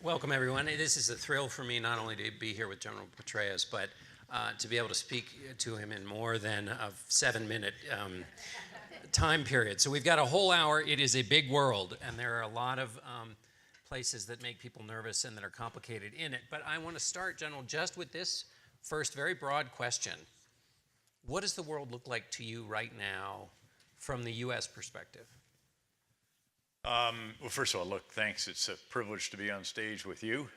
Welcome, everyone. This is a thrill for me not only to be here with General Petraeus, but to be able to speak to him in more than a 7-minute time period. So we've got a whole hour. It is a big world, and there are a lot of places that make people nervous and that are complicated in it. But I want to start, General, just with this first very broad question. What does the world look like to you right now from the U.S. perspective? Well, first of all, look, thanks. It's a privilege to be on stage with you.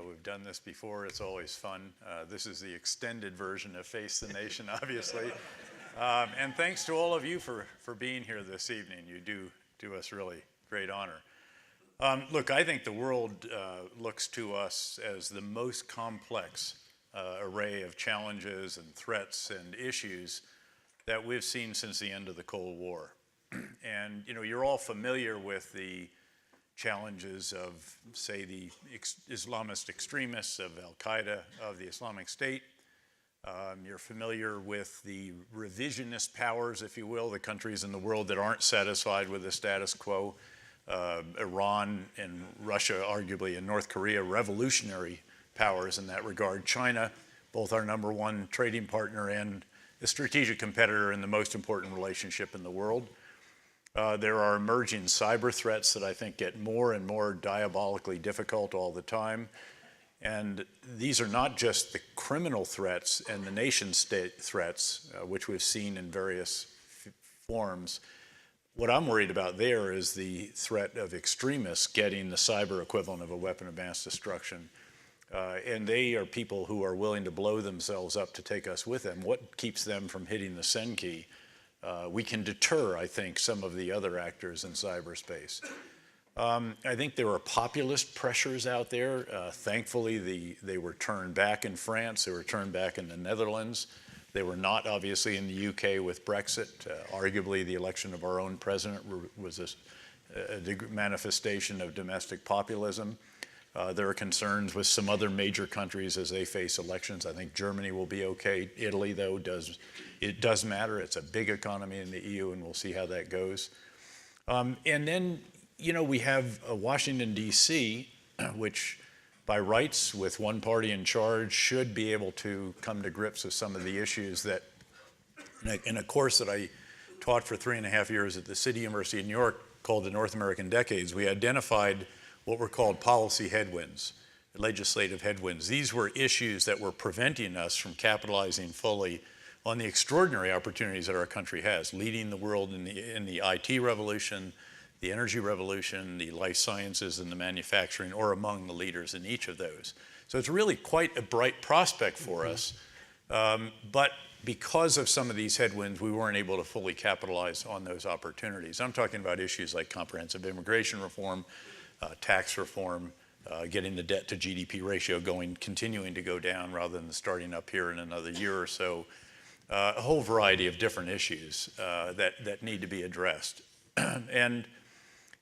We've done this before. It's always fun. This is the extended version of Face the Nation, obviously. And thanks to all of you for being here this evening. You do us really great honor. Look, I think the world looks to us as the most complex array of challenges and threats and issues that we've seen since the end of the Cold War. And, you know, you're all familiar with the challenges of, say, the Islamist extremists of Al-Qaeda, of the Islamic State. You're familiar with the revisionist powers, if you will, the countries in the world that aren't satisfied with the status quo. Iran and Russia, arguably, and North Korea, revolutionary powers in that regard. China, both our #1 trading partner and a strategic competitor in the most important relationship in the world. There are emerging cyber threats that I think get more and more diabolically difficult all the time. And these are not just the criminal threats and the nation-state threats, which we've seen in various forms. What I'm worried about there is the threat of extremists getting the cyber equivalent of a weapon of mass destruction. And they are people who are willing to blow themselves up to take us with them. What keeps them from hitting the send key? We can deter, I think, some of the other actors in cyberspace. I think there are populist pressures out there. Thankfully, they were turned back in France. They were turned back in the Netherlands. They were not, obviously, in the UK with Brexit. Arguably, the election of our own president was a manifestation of domestic populism. There are concerns with some other major countries as they face elections. I think Germany will be okay. Italy, though, it does matter. It's a big economy in the EU, and we'll see how that goes. And then, you know, we have Washington, D.C., which by rights, with one party in charge, should be able to come to grips with some of the issues that, in a course that I taught for 3.5 years at the City University of New York called the North American Decades, we identified what were called policy headwinds, legislative headwinds. These were issues that were preventing us from capitalizing fully on the extraordinary opportunities that our country has, leading the world in the IT revolution, the energy revolution, the life sciences, and the manufacturing, or among the leaders in each of those. So it's really quite a bright prospect for us. But because of some of these headwinds, we weren't able to fully capitalize on those opportunities. I'm talking about issues like comprehensive immigration reform, tax reform, getting the debt to GDP ratio continuing to go down rather than starting up here in another year or so. A whole variety of different issues that need to be addressed. And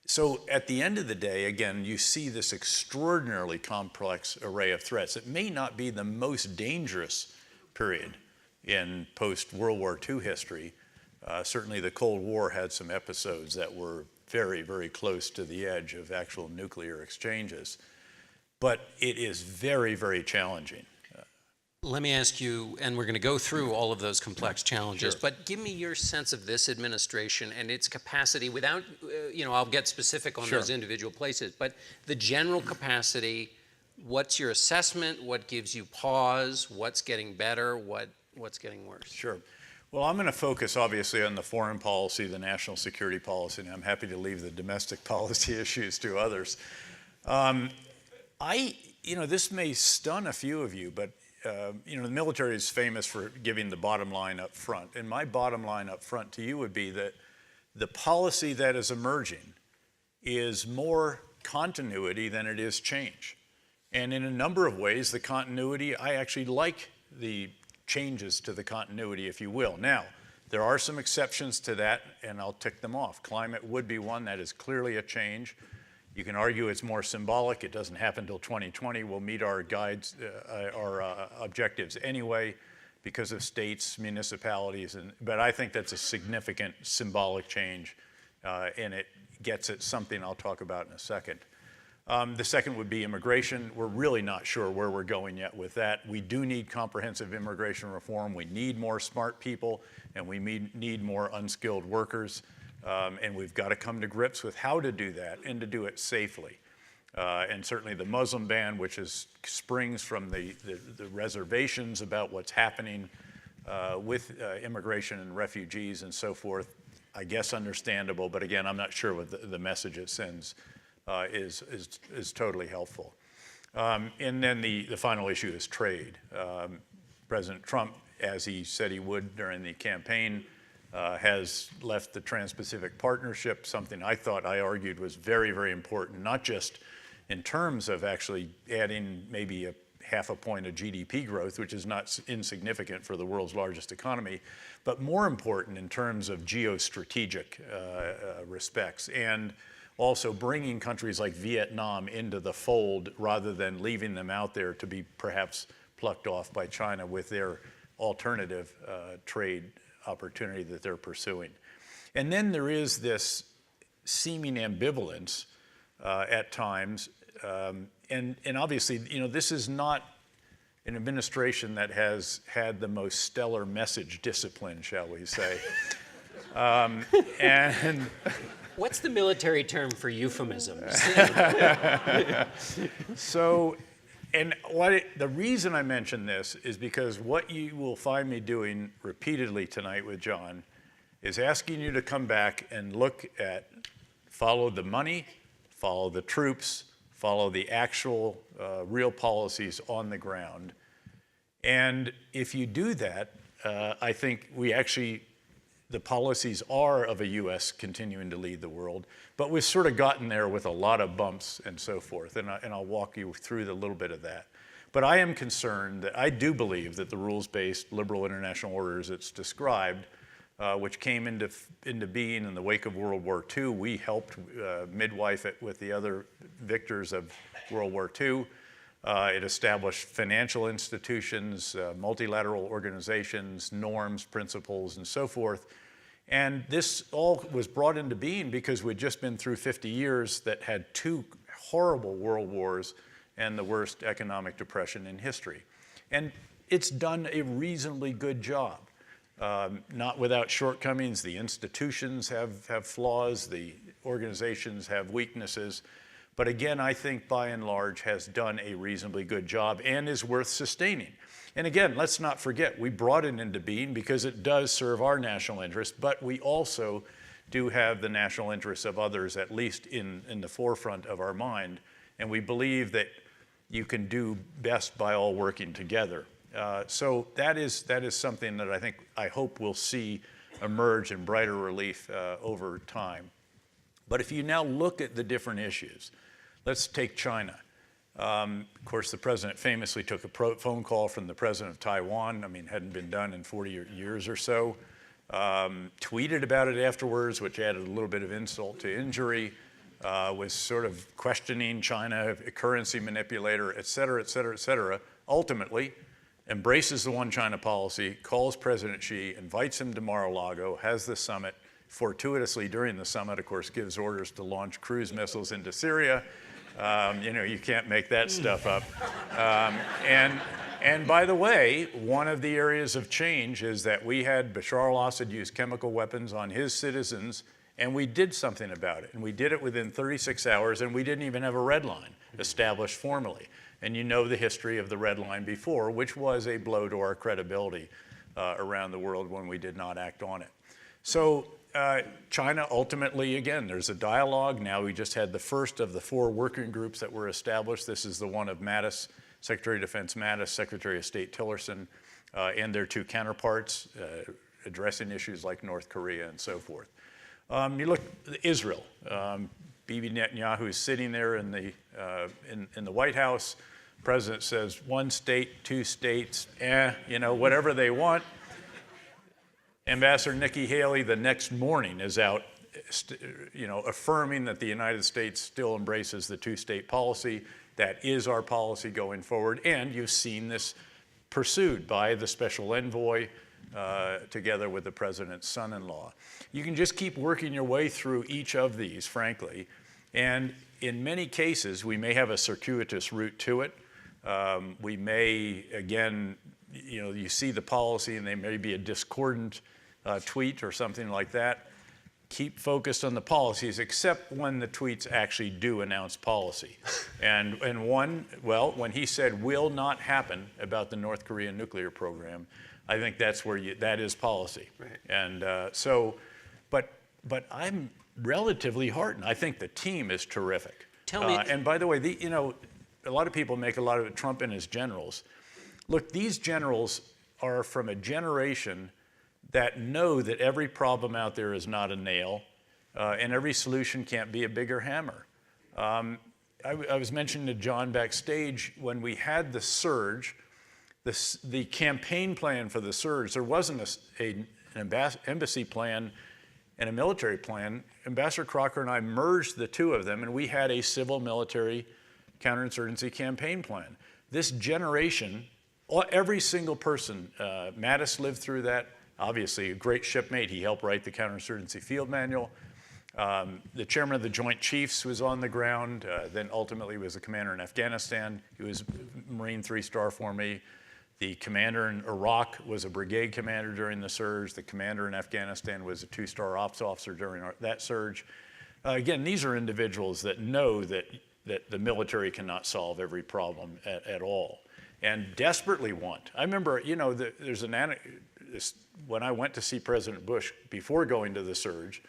so at the end of the day, again, you see this extraordinarily complex array of threats. It may not be the most dangerous period in post-World War II history. Certainly the Cold War had some episodes that were very, very close to the edge of actual nuclear exchanges. But it is very, very challenging. Let me ask you, and we're going to go through all of those complex challenges, Sure. but give me your sense of this administration and its capacity without, I'll get specific on Sure. those individual places, but the general capacity, what's your assessment? What gives you pause? What's getting better? What's getting worse? Sure. Well, I'm going to focus, obviously, on the foreign policy, the national security policy, and I'm happy to leave the domestic policy issues to others. This may stun a few of you, but the military is famous for giving the bottom line up front. And my bottom line up front to you would be that the policy that is emerging is more continuity than it is change. And in a number of ways, the continuity, I actually like the changes to the continuity, if you will. Now, there are some exceptions to that, and I'll tick them off. Climate would be one that is clearly a change. You can argue it's more symbolic. It doesn't happen until 2020. We'll meet our objectives anyway because of states, municipalities, but I think that's a significant symbolic change, and it gets at something I'll talk about in a second. The second would be immigration. We're really not sure where we're going yet with that. We do need comprehensive immigration reform. We need more smart people, and we need more unskilled workers. And we've got to come to grips with how to do that and to do it safely. And certainly the Muslim ban, which springs from the reservations about what's happening with immigration and refugees and so forth, I guess understandable, but again, I'm not sure what the message it sends is totally helpful. And then the final issue is trade. President Trump, as he said he would during the campaign, has left the Trans-Pacific Partnership, something I argued was very, very important, not just in terms of actually adding maybe a half a point of GDP growth, which is not insignificant for the world's largest economy, but more important in terms of geostrategic respects, and also bringing countries like Vietnam into the fold rather than leaving them out there to be perhaps plucked off by China with their alternative trade opportunity that they're pursuing. And then there is this seeming ambivalence at times, and obviously, this is not an administration that has had the most stellar message discipline, shall we say. And what's the military term for euphemisms? So, and the reason I mention this is because what you will find me doing repeatedly tonight with John is asking you to come back and look at, follow the money, follow the troops, follow the actual real policies on the ground. And if you do that, I think the policies are of a U.S. continuing to lead the world, but we've sort of gotten there with a lot of bumps and so forth, and I'll walk you through a little bit of that. But I am concerned that I do believe that the rules-based liberal international order as it's described, which came into being in the wake of World War II, we helped midwife it with the other victors of World War II. It established financial institutions, multilateral organizations, norms, principles, and so forth. And this all was brought into being because we'd just been through 50 years that had 2 horrible world wars and the worst economic depression in history. And it's done a reasonably good job. Not without shortcomings. The institutions have flaws, the organizations have weaknesses. But again, I think by and large has done a reasonably good job and is worth sustaining. And again, let's not forget, we brought it into being because it does serve our national interest, but we also do have the national interests of others, at least in the forefront of our mind. And we believe that you can do best by all working together. So that is something that I hope we'll see emerge in brighter relief over time. But if you now look at the different issues, let's take China. Of course, the president famously took a phone call from the president of Taiwan. Hadn't been done in 40 years or so. Tweeted about it afterwards, which added a little bit of insult to injury. Was sort of questioning China, a currency manipulator, et cetera, et cetera, et cetera. Ultimately, embraces the one China policy, calls President Xi, invites him to Mar-a-Lago, has the summit, fortuitously during the summit, of course, gives orders to launch cruise missiles into Syria. You can't make that stuff up. And by the way, one of the areas of change is that we had Bashar al-Assad use chemical weapons on his citizens, and we did something about it. And we did it within 36 hours, and we didn't even have a red line established formally. And you know the history of the red line before, which was a blow to our credibility around the world when we did not act on it. So China ultimately, again, there's a dialogue. Now we just had the first of the 4 working groups that were established. This is the one of Mattis, Secretary of Defense Mattis, Secretary of State Tillerson, and their 2 counterparts addressing issues like North Korea and so forth. You look at Israel. Bibi Netanyahu is sitting there in the White House. The president says 1 state, 2 states, whatever they want. Ambassador Nikki Haley the next morning is out, affirming that the United States still embraces the 2-state policy. That is our policy going forward. And you've seen this pursued by the special envoy together with the president's son-in-law. You can just keep working your way through each of these, frankly, And in many cases, we may have a circuitous route to it. We may, again, you see the policy and there may be a discordant tweet or something like that. Keep focused on the policies, except when the tweets actually do announce policy. And when he said will not happen about the North Korean nuclear program, I think that's where that is policy. Right. And but I'm relatively heartened. I think the team is terrific. Tell me. And by the way, a lot of people make a lot of Trump and his generals. Look, these generals are from a generation that know that every problem out there is not a nail, and every solution can't be a bigger hammer. I was mentioning to John backstage when we had the surge, the campaign plan for the surge, there wasn't an embassy plan and a military plan. Ambassador Crocker and I merged the two of them, and we had a civil-military counterinsurgency campaign plan. This generation, every single person, Mattis lived through that, obviously a great shipmate. He helped write the counterinsurgency field manual. The chairman of the Joint Chiefs was on the ground, then ultimately was a commander in Afghanistan. He was Marine 3-star for me. The commander in Iraq was a brigade commander during the surge. The commander in Afghanistan was a 2-star ops officer during that surge. Again, these are individuals that know that the military cannot solve every problem at all, and desperately want. I remember, there's when I went to see President Bush before going to the surge,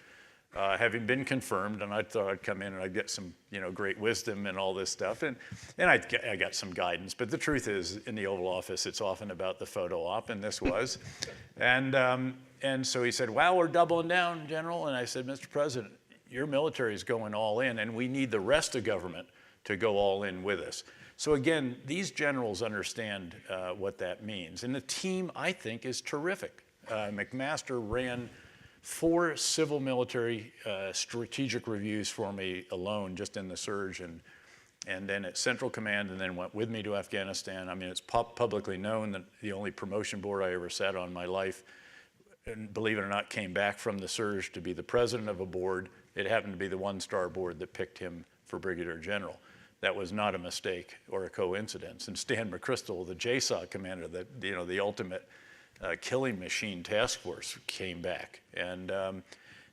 having been confirmed, and I thought I'd come in and I'd get some, great wisdom and all this stuff, and I got some guidance. But the truth is, in the Oval Office, it's often about the photo op, and this was, and so he said, "Wow, we're doubling down, General." And I said, "Mr. President, your military is going all in, and we need the rest of government to go all in with us." So again, these generals understand what that means, and the team, I think, is terrific. McMaster ran 4 civil-military strategic reviews for me alone, just in the surge, and then at Central Command, and then went with me to Afghanistan. I mean, it's publicly known that the only promotion board I ever sat on in my life, and believe it or not, came back from the surge to be the president of a board. It happened to be the 1-star board that picked him for Brigadier General. That was not a mistake or a coincidence. And Stan McChrystal, the JSOC commander, the ultimate killing machine task force, came back. And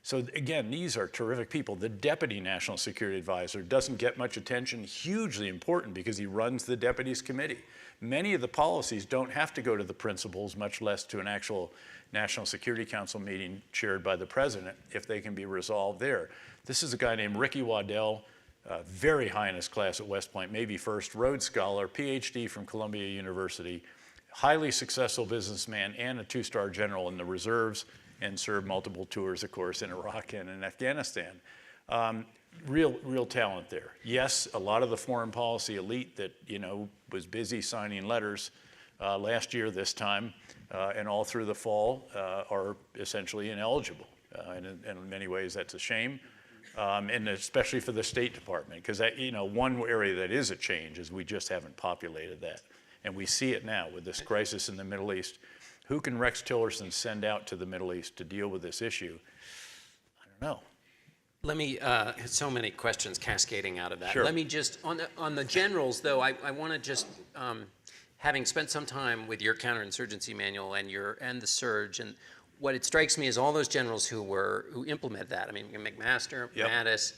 so again, these are terrific people. The Deputy National Security Advisor doesn't get much attention, hugely important because he runs the Deputies Committee. Many of the policies don't have to go to the principals, much less to an actual National Security Council meeting chaired by the president, if they can be resolved there. This is a guy named Ricky Waddell, very high in his class at West Point, maybe first, Rhodes Scholar, PhD from Columbia University, highly successful businessman and a 2-star general in the reserves, and served multiple tours, of course, in Iraq and in Afghanistan. Real talent there. Yes, a lot of the foreign policy elite that was busy signing letters last year this time and all through the fall are essentially ineligible. And in many ways, that's a shame. And especially for the State Department, because one area that is a change is we just haven't populated that. And we see it now with this crisis in the Middle East. Who can Rex Tillerson send out to the Middle East to deal with this issue? I don't know. Let me, so many questions cascading out of that. Sure. Let me just, on the generals though, I want to just, having spent some time with your counterinsurgency manual and the surge, and what it strikes me is all those generals who implement that. I mean, McMaster, Yep. Mattis.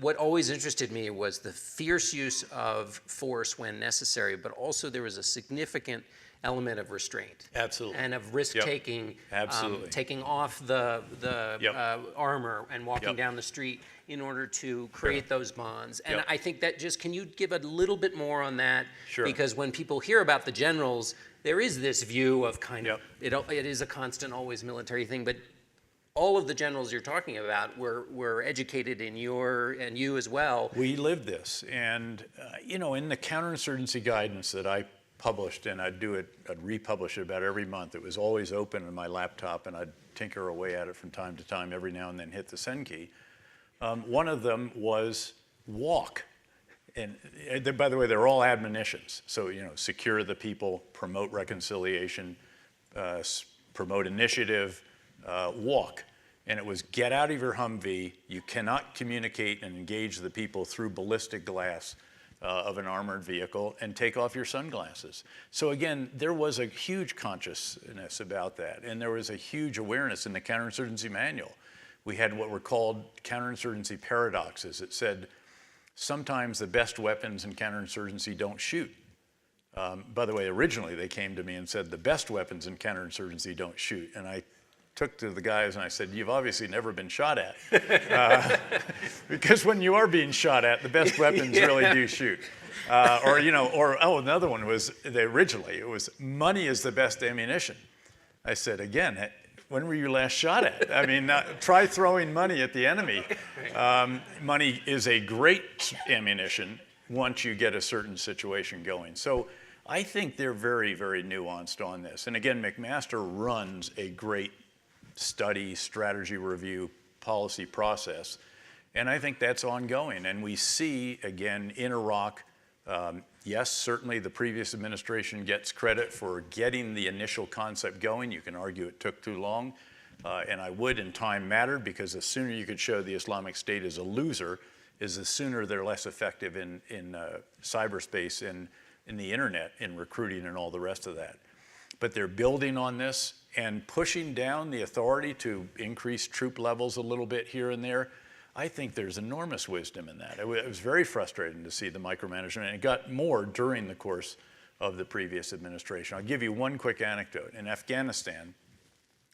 What always interested me was the fierce use of force when necessary, but also there was a significant element of restraint. Absolutely. And of risk-taking. Yep. Absolutely. Taking off the Yep. armor and walking Yep. down the street in order to create those bonds. And Yep. I think that can you give a little bit more on that? Sure. Because when people hear about the generals, there is this view of kind of, Yep. it is a constant, always military thing, but all of the generals you're talking about were educated in and you as well. We lived this, and in the counterinsurgency guidance that I published, and I'd republish it about every month. It was always open on my laptop, and I'd tinker away at it from time to time, every now and then hit the send key. One of them was walk. And by the way, they're all admonitions. So, secure the people, promote reconciliation, promote initiative, walk. and it was get out of your Humvee. You cannot communicate and engage the people through ballistic glass of an armored vehicle, and take off your sunglasses. So again, there was a huge consciousness about that, and there was a huge awareness in the counterinsurgency manual. We had what were called counterinsurgency paradoxes. It said, sometimes the best weapons in counterinsurgency don't shoot. By the way, originally they came to me and said, the best weapons in counterinsurgency don't shoot. And I took to the guys and I said, you've obviously never been shot at. Because when you are being shot at, the best weapons really do shoot. Another one was, originally, it was, money is the best ammunition. I said, again, when were you last shot at? I mean, try throwing money at the enemy. Money is a great ammunition once you get a certain situation going. So I think they're very, very nuanced on this. And again, McMaster runs a great study, strategy review, policy process. And I think that's ongoing. And we see, again, in Iraq, yes, certainly the previous administration gets credit for getting the initial concept going. You can argue it took too long. And I would, and time mattered, because the sooner you could show the Islamic State is a loser, is the sooner they're less effective in cyberspace and in the internet, in recruiting and all the rest of that. But they're building on this and pushing down the authority to increase troop levels a little bit here and there. I think there's enormous wisdom in that. It was very frustrating to see the micromanagement, and it got more during the course of the previous administration. I'll give you one quick anecdote. In Afghanistan,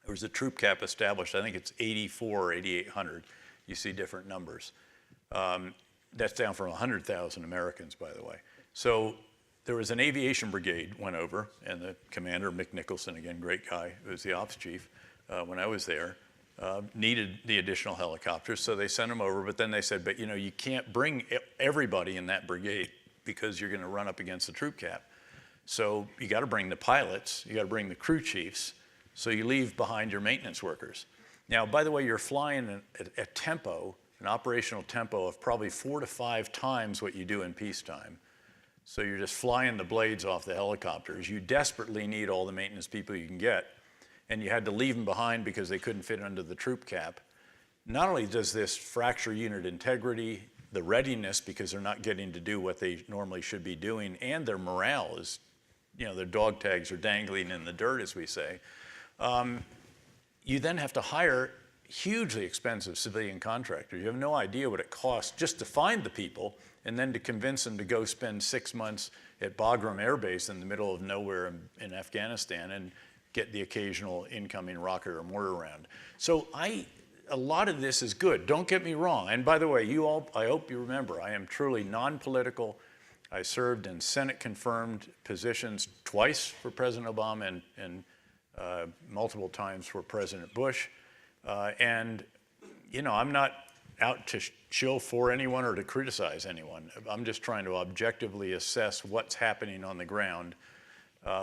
there was a troop cap established. I think it's 84 or 8,800. You see different numbers. That's down from 100,000 Americans, by the way. So there was an aviation brigade went over, and the commander, Mick Nicholson, again, great guy, who was the ops chief when I was there, needed the additional helicopters, so they sent them over. But then they said, but you know, you can't bring everybody in that brigade because you're going to run up against the troop cap. So you got to bring the pilots, you got to bring the crew chiefs, so you leave behind your maintenance workers. Now, by the way, you're flying a tempo, an operational tempo of probably 4 to 5 times what you do in peacetime. So you're just flying the blades off the helicopters. You desperately need all the maintenance people you can get, and you had to leave them behind because they couldn't fit under the troop cap. Not only does this fracture unit integrity, the readiness, because they're not getting to do what they normally should be doing, and their morale is, you know, their dog tags are dangling in the dirt, as we say. You then have to hire hugely expensive civilian contractors. You have no idea what it costs just to find the people, and then to convince them to go spend 6 months at Bagram Air Base in the middle of nowhere in Afghanistan and get the occasional incoming rocket or mortar round. So a lot of this is good. Don't get me wrong. And by the way, you all, I hope you remember, I am truly non-political. I served in Senate-confirmed positions twice for President Obama and multiple times for President Bush. And, you know, I'm not out to shill for anyone or to criticize anyone. I'm just trying to objectively assess what's happening on the ground.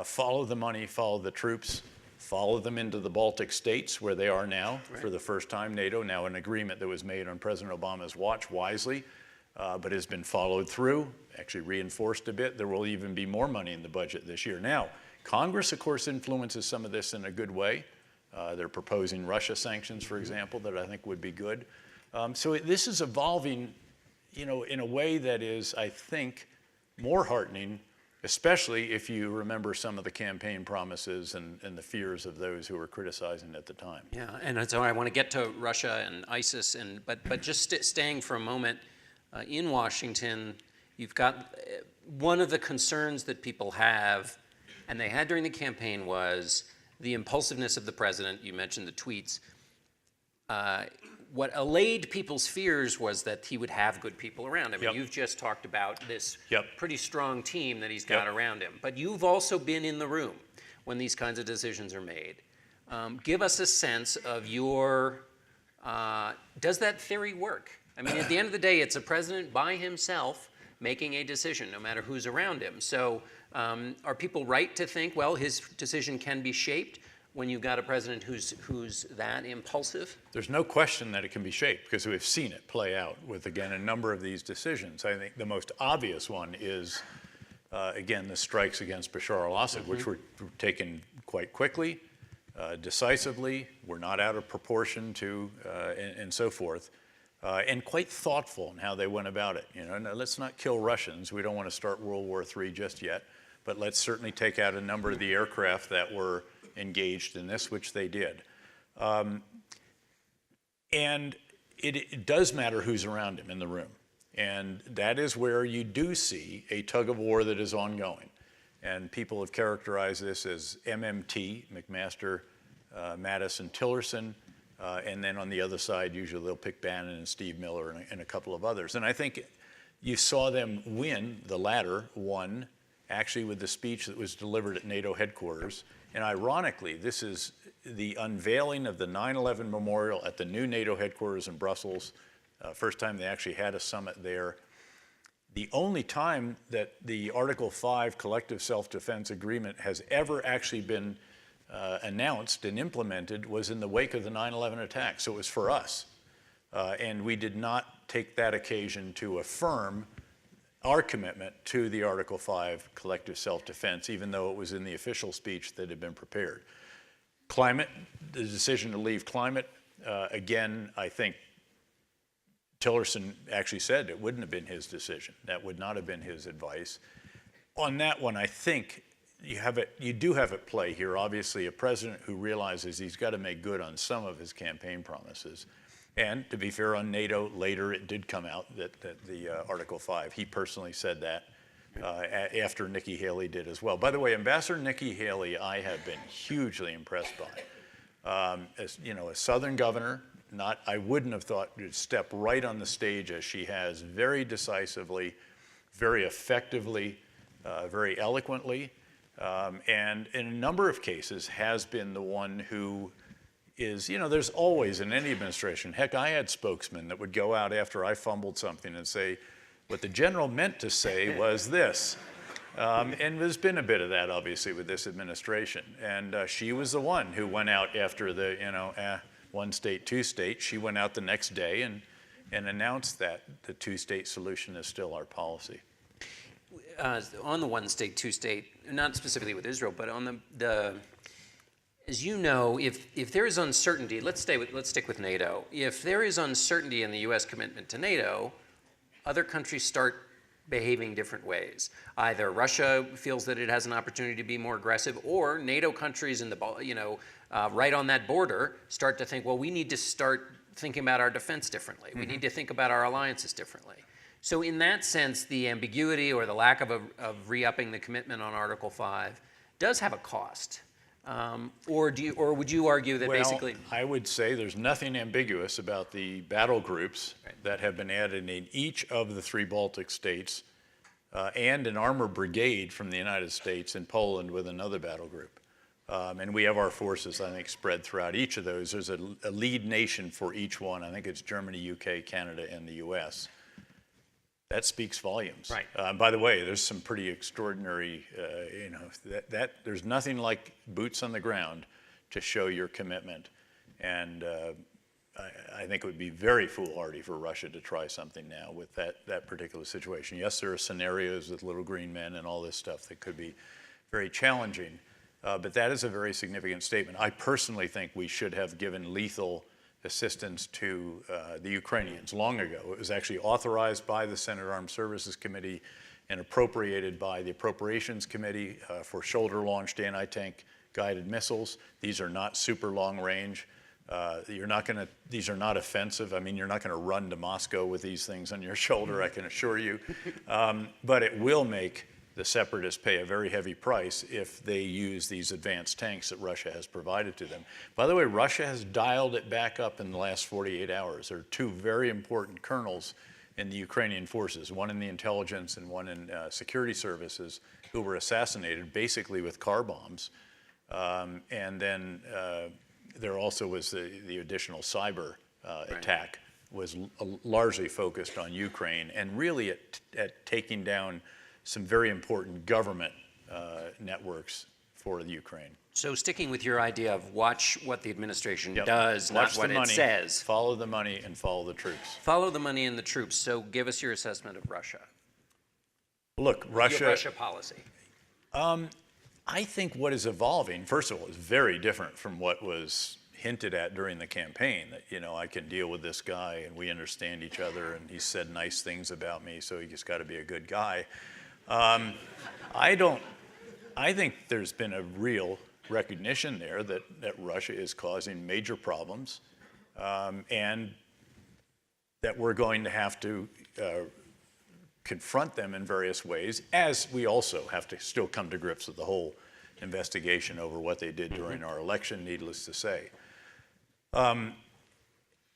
Follow the money, follow the troops, follow them into the Baltic states where they are now. Right. For the first time. NATO, now an agreement that was made on President Obama's watch wisely, but has been followed through, actually reinforced a bit. There will even be more money in the budget this year. Now, Congress, of course, influences some of this in a good way. They're proposing Russia sanctions, for example, that I think would be good. So this is evolving, you know, in a way that is, I think, more heartening, especially if you remember some of the campaign promises and the fears of those who were criticizing at the time. Yeah, and so I want to get to Russia and ISIS, but just staying for a moment, in Washington, you've got one of the concerns that people have, and they had during the campaign, was the impulsiveness of the president. You mentioned the tweets. What allayed people's fears was that he would have good people around him. Yep. And you've just talked about this pretty strong team that he's got around him. But you've also been in the room when these kinds of decisions are made. Give us a sense of your, does that theory work? I mean, at the end of the day, it's a president by himself making a decision, no matter who's around him. So are people right to think, well, his decision can be shaped when you've got a president who's that impulsive? There's no question that it can be shaped, because we've seen it play out with, again, a number of these decisions. I think the most obvious one is, again, the strikes against Bashar al-Assad, which were taken quite quickly. decisively, were not out of proportion to, and so forth, and quite thoughtful in how they went about it. You know, now, let's not kill Russians. We don't want to start World War III just yet, but let's certainly take out a number of the aircraft that were engaged in this, which they did. And it does matter who's around him in the room. And that is where you do see a tug of war that is ongoing. And people have characterized this as MMT, McMaster, Mattis, and Tillerson. And then on the other side, usually they'll pick Bannon and Steve Miller and a couple of others. And I think you saw them win, the latter won, actually with the speech that was delivered at NATO headquarters. And ironically, this is the unveiling of the 9/11 memorial at the new NATO headquarters in Brussels. First time they actually had a summit there. The only time that the Article 5 collective self-defense agreement has ever actually been announced and implemented was in the wake of the 9/11 attack. So it was for us. And we did not take that occasion to affirm our commitment to the Article 5 collective self-defense, even though it was in the official speech that had been prepared. Climate, the decision to leave climate, again, I think Tillerson actually said it wouldn't have been his decision. That would not have been his advice. On that one, I think you do have at play here, obviously, a president who realizes he's got to make good on some of his campaign promises. And to be fair, on NATO, later it did come out that the Article 5, he personally said that after Nikki Haley did as well. By the way, Ambassador Nikki Haley, I have been hugely impressed by. As you know, a Southern governor, I wouldn't have thought to step right on the stage as she has, very decisively, very effectively, very eloquently, and in a number of cases has been the one who is, you know, there's always in any administration, heck, I had spokesmen that would go out after I fumbled something and say, what the general meant to say was this. And there's been a bit of that, obviously, with this administration. And she was the one who went out after the, you know, one state, two state. She went out the next day and announced that the two-state solution is still our policy. On the one state, two state, not specifically with Israel, but on the as you know, if there is uncertainty, let's stick with NATO. If there is uncertainty in the U.S. commitment to NATO, other countries start behaving different ways. Either Russia feels that it has an opportunity to be more aggressive, or NATO countries in the right on that border start to think, well, we need to start thinking about our defense differently. Mm-hmm. We need to think about our alliances differently. So in that sense, the ambiguity or the lack of re-upping the commitment on Article 5 does have a cost. Or would you argue that basically? I would say there's nothing ambiguous about the battle groups that have been added in each of the 3 Baltic states, and an armor brigade from the United States in Poland with another battle group. And we have our forces, I think, spread throughout each of those. There's a lead nation for each one. I think it's Germany, UK, Canada, and the US. That speaks volumes. Right. By the way, there's some pretty extraordinary, there's nothing like boots on the ground to show your commitment. And I think it would be very foolhardy for Russia to try something now with that particular situation. Yes, there are scenarios with little green men and all this stuff that could be very challenging, but that is a very significant statement. I personally think we should have given lethal assistance to the Ukrainians long ago. It was actually authorized by the Senate Armed Services Committee and appropriated by the Appropriations Committee for shoulder-launched anti-tank guided missiles. These are not super long range. These are not offensive. I mean, you're not going to run to Moscow with these things on your shoulder, I can assure you. But it will make the separatists pay a very heavy price if they use these advanced tanks that Russia has provided to them. By the way, Russia has dialed it back up in the last 48 hours. There are 2 very important colonels in the Ukrainian forces, one in the intelligence and one in security services, who were assassinated basically with car bombs. And then there also was the additional cyber attack was largely focused on Ukraine and really at taking down some very important government networks for the Ukraine. So sticking with your idea of watch what the administration does, not what it says. Follow the money and follow the troops. Follow the money and the troops. So give us your assessment of Russia. Look, Your Russia policy. I think what is evolving, first of all, is very different from what was hinted at during the campaign, that, you know, I can deal with this guy and we understand each other and he said nice things about me, so he just got to be a good guy. I think there's been a real recognition there that Russia is causing major problems, and that we're going to have to confront them in various ways, as we also have to still come to grips with the whole investigation over what they did during our election, needless to say.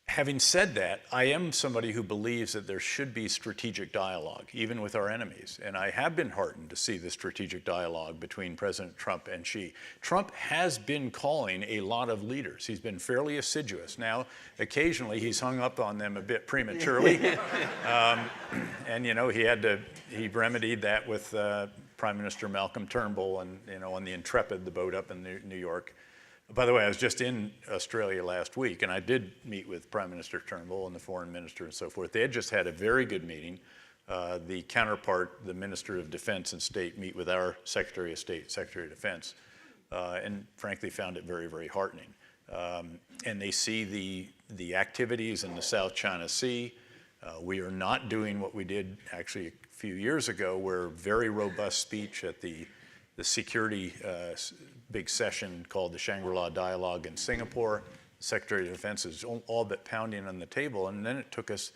Having said that, I am somebody who believes that there should be strategic dialogue, even with our enemies. And I have been heartened to see the strategic dialogue between President Trump and Xi. Trump has been calling a lot of leaders. He's been fairly assiduous. Now, occasionally he's hung up on them a bit prematurely. And, you know, he remedied that with Prime Minister Malcolm Turnbull and, you know, on the Intrepid, the boat up in New York. By the way, I was just in Australia last week, and I did meet with Prime Minister Turnbull and the foreign minister and so forth. They had just had a very good meeting. The counterpart, the Minister of Defense and State, meet with our Secretary of State, Secretary of Defense, and frankly found it very, very heartening. And they see the activities in the South China Sea. We are not doing what we did actually a few years ago, where very robust speech at the security big session called the Shangri-La Dialogue in Singapore. The Secretary of Defense is all but pounding on the table, and then it took us,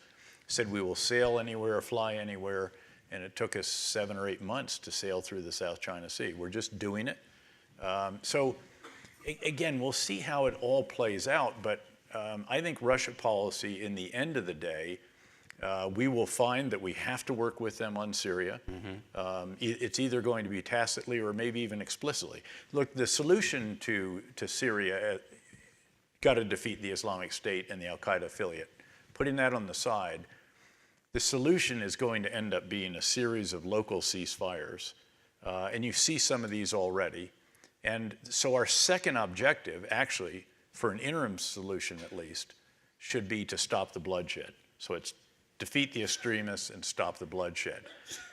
said we will sail anywhere, fly anywhere, and it took us 7 or 8 months to sail through the South China Sea. We're just doing it. So again, we'll see how it all plays out, but I think Russia policy, in the end of the day, we will find that we have to work with them on Syria. It's either going to be tacitly or maybe even explicitly. Look, the solution to Syria, got to defeat the Islamic State and the al-Qaeda affiliate. Putting that on the side, the solution is going to end up being a series of local ceasefires. And you see some of these already. And so our second objective, actually, for an interim solution at least, should be to stop the bloodshed. So it's defeat the extremists and stop the bloodshed.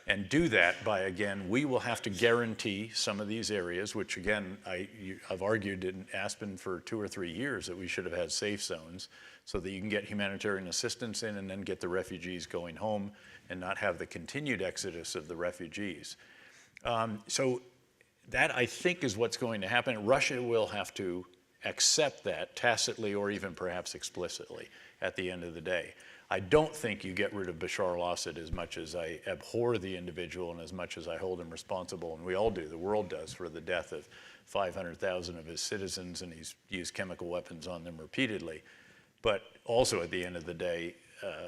And do that by, again, we will have to guarantee some of these areas, which again, I've argued in Aspen for 2 or 3 years that we should have had safe zones so that you can get humanitarian assistance in and then get the refugees going home and not have the continued exodus of the refugees. So that, I think, is what's going to happen. Russia will have to accept that tacitly or even perhaps explicitly at the end of the day. I don't think you get rid of Bashar al-Assad, as much as I abhor the individual and as much as I hold him responsible, and we all do, the world does, for the death of 500,000 of his citizens, and he's used chemical weapons on them repeatedly. But also at the end of the day,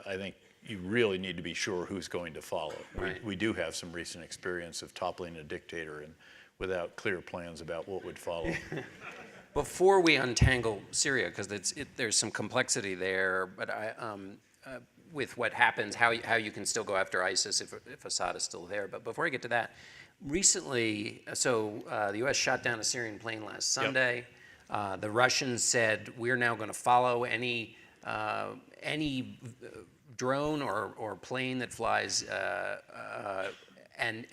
I think you really need to be sure who's going to follow. Right. We do have some recent experience of toppling a dictator and without clear plans about what would follow. Before we untangle Syria, because there's some complexity there, but with what happens, how you can still go after ISIS if Assad is still there. But before I get to that, recently, the U.S. shot down a Syrian plane last Sunday. Yep. The Russians said, we're now going to follow any drone or plane that flies, and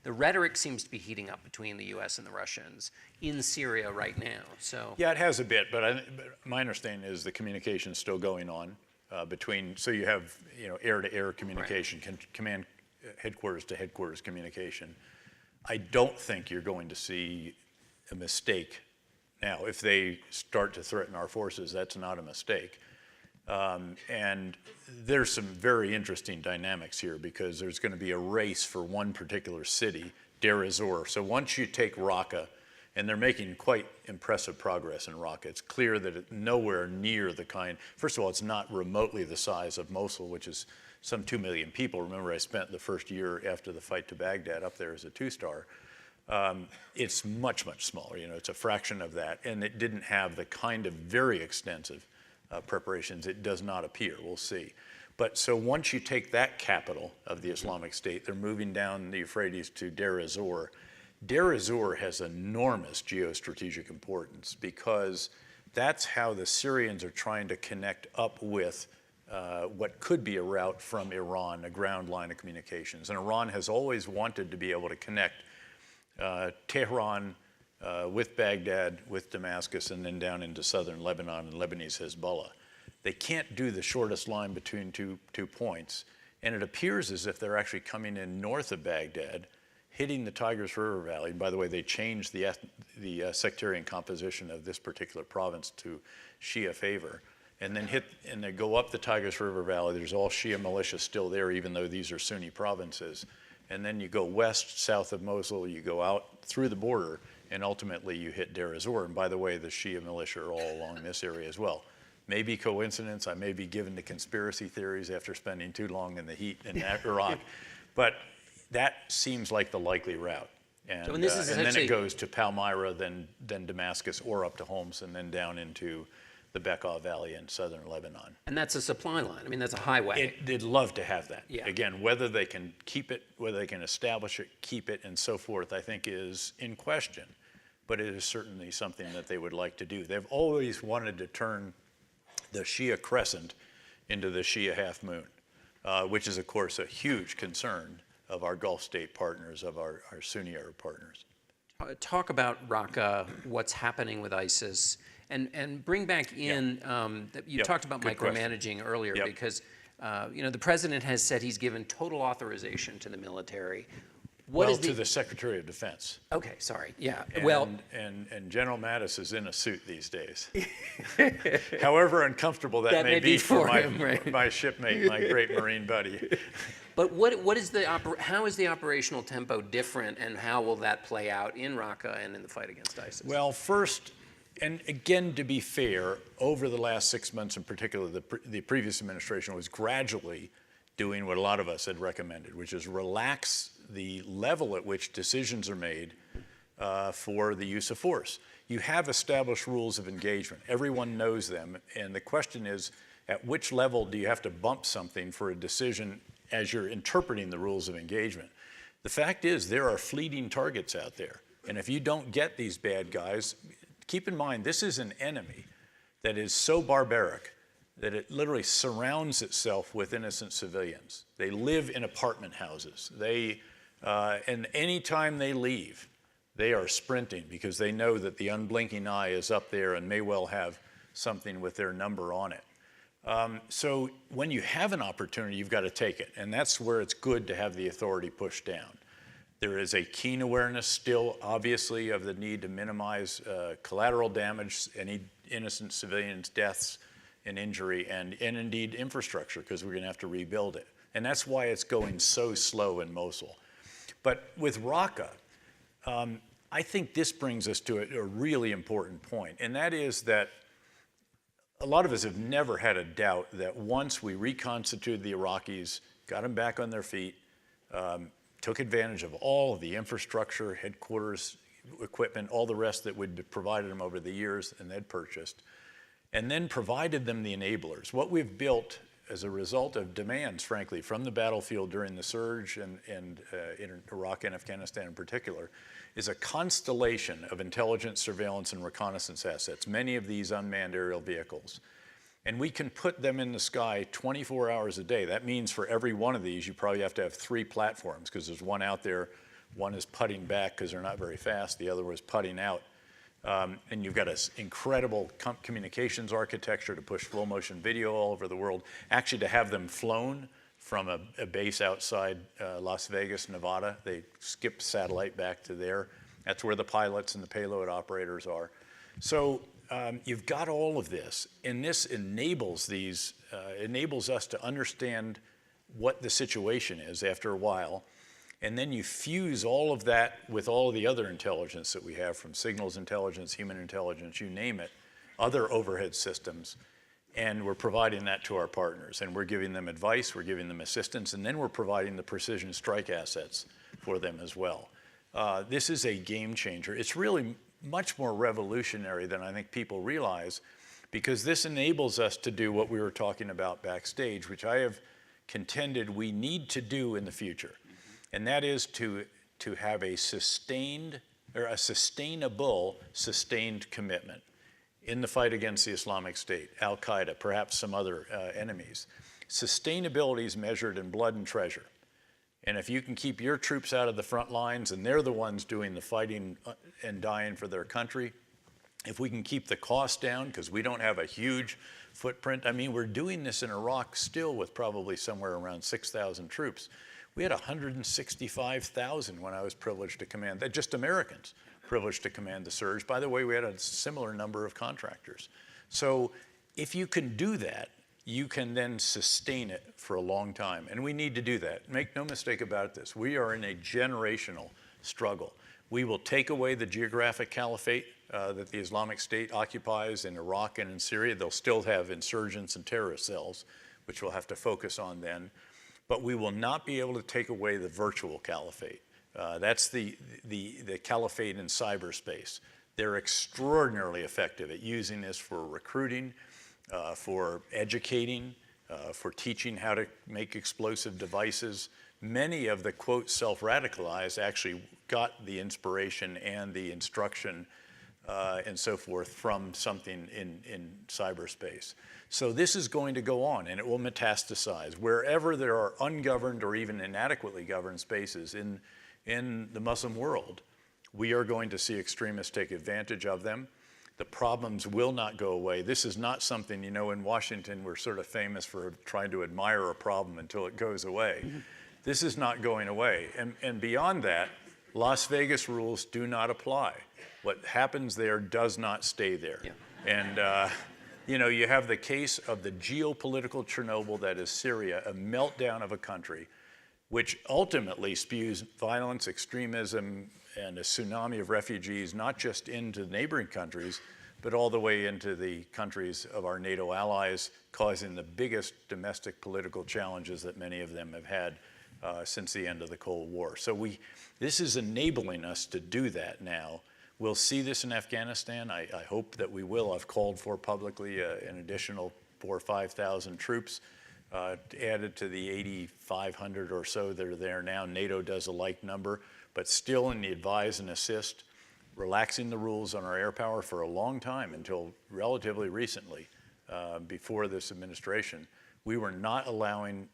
the rhetoric seems to be heating up between the U.S. and the Russians in Syria right now. So yeah, it has a bit, but my understanding is the communication is still going on between. So you have, you know, air-to-air communication, right, command headquarters to headquarters communication. I don't think you're going to see a mistake. Now, if they start to threaten our forces, that's not a mistake. And there's some very interesting dynamics here, because there's going to be a race for one particular city, Deir ez-Zor. So once you take Raqqa, and they're making quite impressive progress in Raqqa, it's clear that it's nowhere near the kind, first of all, it's not remotely the size of Mosul, which is some 2 million people. Remember, I spent the first year after the fight to Baghdad up there as a 2-star. It's much, much smaller. You know, it's a fraction of that, and it didn't have the kind of very extensive preparations. It does not appear. We'll see. But so once you take that capital of the Islamic State, they're moving down the Euphrates to Deir ez-Zor. Deir ez-Zor has enormous geostrategic importance, because that's how the Syrians are trying to connect up with what could be a route from Iran, a ground line of communications. And Iran has always wanted to be able to connect Tehran, with Baghdad, with Damascus, and then down into southern Lebanon and Lebanese Hezbollah. They can't do the shortest line between two points. And it appears as if they're actually coming in north of Baghdad, hitting the Tigris River Valley. By the way, they changed the sectarian composition of this particular province to Shia favor. And then they go up the Tigris River Valley. There's all Shia militia still there, even though these are Sunni provinces. And then you go west, south of Mosul, you go out through the border, and ultimately you hit Deir ez-Zor. And by the way, the Shia militia are all along this area as well. Maybe coincidence, I may be given to conspiracy theories after spending too long in the heat in Iraq, but that seems like the likely route. And, So, and this is and then essentially- it goes to Palmyra, then Damascus, or up to Homs, and then down into the Bekaa Valley in southern Lebanon. And that's a supply line. I mean, that's a highway. They'd love to have that. Yeah. Again, whether they can keep it, whether they can establish it, keep it, and so forth, I think is in question. But it is certainly something that they would like to do. They've always wanted to turn the Shia crescent into the Shia half moon, which is, of course, a huge concern of our Gulf state partners, of our Sunni Arab partners. Talk about Raqqa, what's happening with ISIS, and bring back in, you Yep. talked about Good question. micromanaging earlier, Yep. because the president has said he's given total authorization to the military. To the Secretary of Defense. Okay, sorry, yeah. And, Well, and General Mattis is in a suit these days. However uncomfortable that may be for him, right? my shipmate, my great Marine buddy. but how is the operational tempo different, and how will that play out in Raqqa and in the fight against ISIS? Well, first, and again, to be fair, over the last 6 months in particular, the previous administration was gradually doing what a lot of us had recommended, which is relax the level at which decisions are made for the use of force. You have established rules of engagement. Everyone knows them. And the question is, at which level do you have to bump something for a decision as you're interpreting the rules of engagement? The fact is, there are fleeting targets out there. And if you don't get these bad guys, keep in mind, this is an enemy that is so barbaric that it literally surrounds itself with innocent civilians. They live in apartment houses. And any time they leave, they are sprinting because they know that the unblinking eye is up there and may well have something with their number on it. So when you have an opportunity, you've got to take it. And that's where it's good to have the authority pushed down. There is a keen awareness still, obviously, of the need to minimize collateral damage, any innocent civilians' deaths and injury, and indeed infrastructure, because we're going to have to rebuild it. And that's why it's going so slow in Mosul. But with Raqqa, I think this brings us to a really important point, and that is that a lot of us have never had a doubt that once we reconstituted the Iraqis, got them back on their feet, took advantage of all of the infrastructure, headquarters, equipment, all the rest that we'd provided them over the years and they'd purchased, and then provided them the enablers. What we've built as a result of demands, frankly, from the battlefield during the surge and in Iraq and Afghanistan in particular, is a constellation of intelligence, surveillance, and reconnaissance assets, many of these unmanned aerial vehicles. And we can put them in the sky 24 hours a day. That means for every one of these, you probably have to have 3 platforms, because there's one out there, one is putting back because they're not very fast, the other was putting out. And you've got an incredible communications architecture to push slow motion video all over the world. Actually, to have them flown from a base outside Las Vegas, Nevada, they skipped satellite back to there. That's where the pilots and the payload operators are. So you've got all of this, and this enables us to understand what the situation is after a while. And then you fuse all of that with all of the other intelligence that we have, from signals intelligence, human intelligence, you name it, other overhead systems, and we're providing that to our partners. And we're giving them advice, we're giving them assistance, and then we're providing the precision strike assets for them as well. This is a game changer. It's really much more revolutionary than I think people realize, because this enables us to do what we were talking about backstage, which I have contended we need to do in the future. And that is to have a sustainable, sustained commitment in the fight against the Islamic State, Al-Qaeda, perhaps some other enemies. Sustainability is measured in blood and treasure. And if you can keep your troops out of the front lines, and they're the ones doing the fighting and dying for their country, if we can keep the cost down, because we don't have a huge footprint. I mean, we're doing this in Iraq still with probably somewhere around 6,000 troops. We had 165,000 when I was privileged to command that, just Americans privileged to command the surge. By the way, we had a similar number of contractors. So if you can do that, you can then sustain it for a long time. And we need to do that. Make no mistake about this. We are in a generational struggle. We will take away the geographic caliphate that the Islamic State occupies in Iraq and in Syria. They'll still have insurgents and terrorist cells, which we'll have to focus on then. But we will not be able to take away the virtual caliphate. That's the caliphate in cyberspace. They're extraordinarily effective at using this for recruiting, for educating, for teaching how to make explosive devices. Many of the, quote, self-radicalized actually got the inspiration and the instruction and so forth from something in cyberspace. So this is going to go on, and it will metastasize. Wherever there are ungoverned or even inadequately governed spaces in the Muslim world, we are going to see extremists take advantage of them. The problems will not go away. This is not something, you know, in Washington, we're sort of famous for trying to admire a problem until it goes away. This is not going away. And beyond that, Las Vegas rules do not apply. What happens there does not stay there. Yeah. And, you know, you have the case of the geopolitical Chernobyl that is Syria, a meltdown of a country, which ultimately spews violence, extremism, and a tsunami of refugees, not just into neighboring countries, but all the way into the countries of our NATO allies, causing the biggest domestic political challenges that many of them have had since the end of the Cold War. So this is enabling us to do that now. We'll see this in Afghanistan. I hope that we will. I've called for publicly an additional 4,000 or 5,000 troops added to the 8,500 or so that are there now. NATO does a like number, but still in the advise and assist, relaxing the rules on our air power for a long time until relatively recently, before this administration. We were not allowing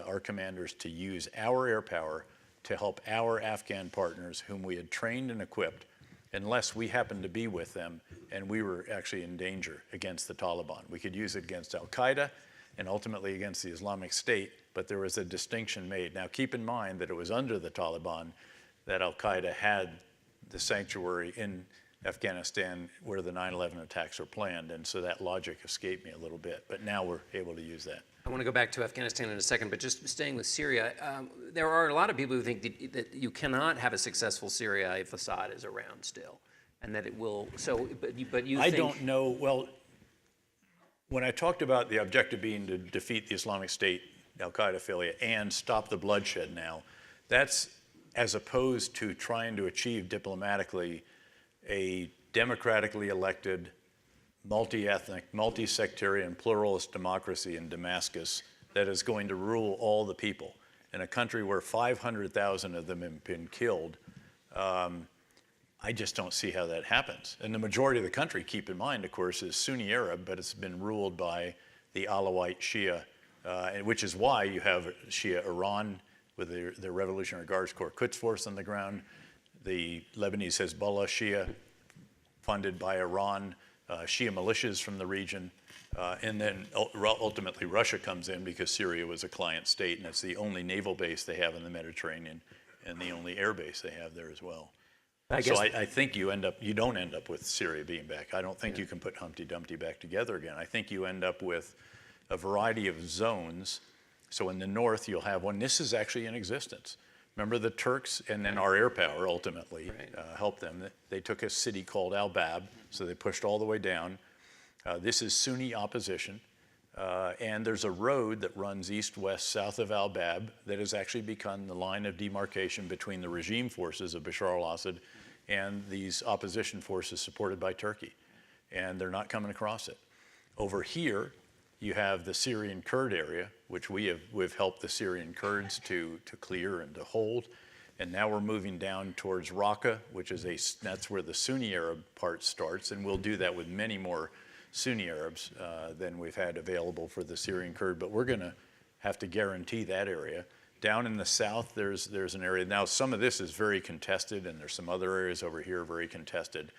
our commanders to use our air power to help our Afghan partners whom we had trained and equipped unless we happened to be with them and we were actually in danger against the Taliban. We could use it against al-Qaeda and ultimately against the Islamic State, but there was a distinction made. Now keep in mind that it was under the Taliban that al-Qaeda had the sanctuary in Afghanistan where the 9/11 attacks were planned, and so that logic escaped me a little bit, but now we're able to use that. I want to go back to Afghanistan in a second, but just staying with Syria, there are a lot of people who think that you cannot have a successful Syria if Assad is around still, and that it will, so, but you think... I don't know, well, when I talked about the objective being to defeat the Islamic State, al-Qaeda affiliate, and stop the bloodshed now, that's as opposed to trying to achieve diplomatically a democratically elected, multi-ethnic, multi-sectarian, pluralist democracy in Damascus that is going to rule all the people. In a country where 500,000 of them have been killed, I just don't see how that happens. And the majority of the country, keep in mind, of course, is Sunni Arab, but it's been ruled by the Alawite Shia, which is why you have Shia Iran with their Revolutionary Guards Corps Quds Force on the ground, the Lebanese Hezbollah Shia, funded by Iran, Shia militias from the region, and then ultimately Russia comes in because Syria was a client state, and it's the only naval base they have in the Mediterranean and the only air base they have there as well. I think you don't end up with Syria being back. I don't think you can put Humpty Dumpty back together again. I think you end up with a variety of zones. So in the north, you'll have one. This is actually in existence. Remember the Turks and then our air power ultimately helped them. They took a city called Al-Bab, so they pushed all the way down. This is Sunni opposition. And there's a road that runs east-west south of Al-Bab that has actually become the line of demarcation between the regime forces of Bashar al-Assad and these opposition forces supported by Turkey. And they're not coming across it. Over here, you have the Syrian Kurd area, which we've helped the Syrian Kurds to clear and to hold. And now we're moving down towards Raqqa, which is that's where the Sunni Arab part starts. And we'll do that with many more Sunni Arabs than we've had available for the Syrian Kurd. But we're going to have to guarantee that area. Down in the south, there's an area. Now, some of this is very contested, and there's some other areas over here very contested.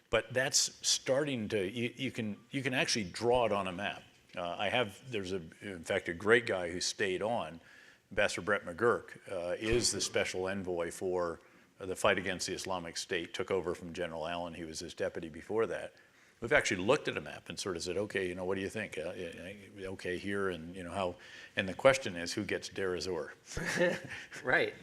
But that's starting to, you can actually draw it on a map. In fact, a great guy who stayed on, Ambassador Brett McGurk, is the special envoy for the fight against the Islamic State, took over from General Allen. He was his deputy before that. We've actually looked at a map and sort of said, okay, what do you think? Okay, here, and how, and the question is, who gets Deir ez-Zor? Right.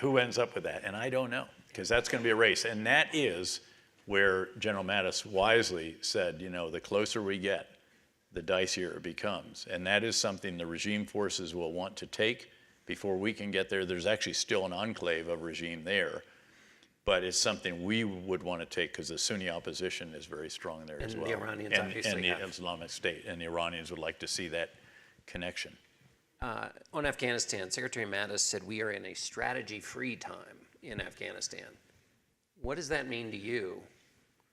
Who ends up with that? And I don't know, because that's going to be a race. And that is where General Mattis wisely said, the closer we get, the dicier it becomes. And that is something the regime forces will want to take before we can get there. There's actually still an enclave of regime there. But it's something we would want to take because the Sunni opposition is very strong there as well. And the Iranians obviously and the Islamic State. And the Iranians would like to see that connection. On Afghanistan, Secretary Mattis said we are in a strategy-free time in Afghanistan. What does that mean to you?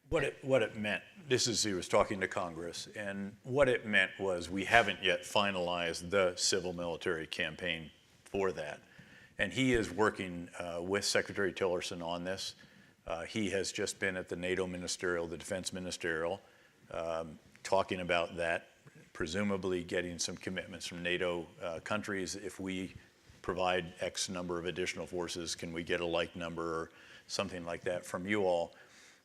What it meant, he was talking to Congress, and what it meant was we haven't yet finalized the civil-military campaign for that. And he is working with Secretary Tillerson on this. He has just been at the NATO ministerial, the defense ministerial, talking about that, presumably getting some commitments from NATO countries. If we provide X number of additional forces, can we get a like number or something like that from you all?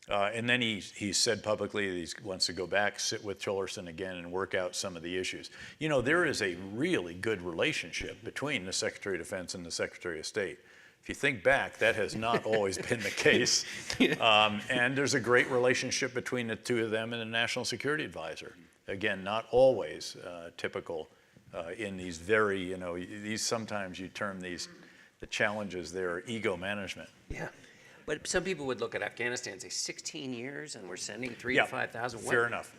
And then he said publicly that he wants to go back, sit with Tillerson again, and work out some of the issues. There is a really good relationship between the Secretary of Defense and the Secretary of State. If you think back, that has not always been the case. And there's a great relationship between the two of them and the National Security Advisor. Again, not always typical in these very, sometimes you term these, the challenges there, ego management. Yeah. But some people would look at Afghanistan and say 16 years and we're sending 3,000 to 5,000. Fair enough.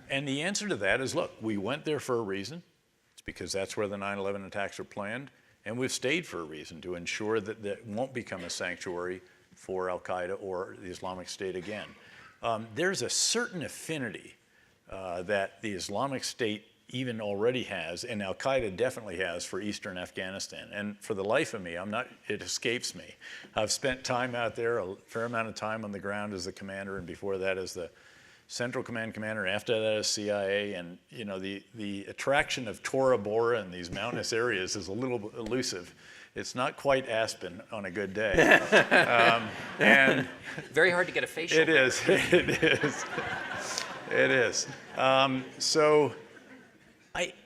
And the answer to that is, look, we went there for a reason. It's because that's where the 9/11 attacks were planned. And we've stayed for a reason, to ensure that that won't become a sanctuary for al-Qaeda or the Islamic State again. There's a certain affinity that the Islamic State even already has, and al-Qaeda definitely has, for eastern Afghanistan. And for the life of me, it escapes me. I've spent time out there, a fair amount of time on the ground as the commander, and before that as the Central Command commander, and after that as CIA. And the attraction of Tora Bora and these mountainous areas is a little elusive. It's not quite Aspen on a good day. And very hard to get a facial. It is. It is.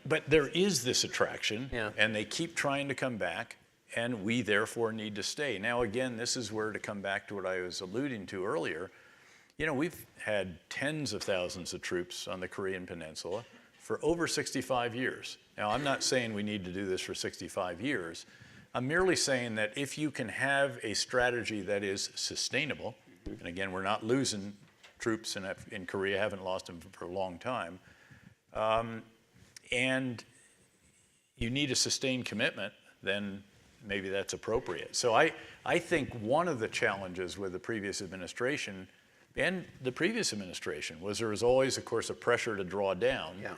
But there is this attraction, and they keep trying to come back, and we therefore need to stay. Now, again, this is where, to come back to what I was alluding to earlier, we've had tens of thousands of troops on the Korean Peninsula for over 65 years. Now, I'm not saying we need to do this for 65 years. I'm merely saying that if you can have a strategy that is sustainable, and again, we're not losing troops in Korea, haven't lost them for a long time, and you need a sustained commitment, then maybe that's appropriate. So I think one of the challenges with the previous administration and the previous administration was there was always, of course, a pressure to draw down. Yeah.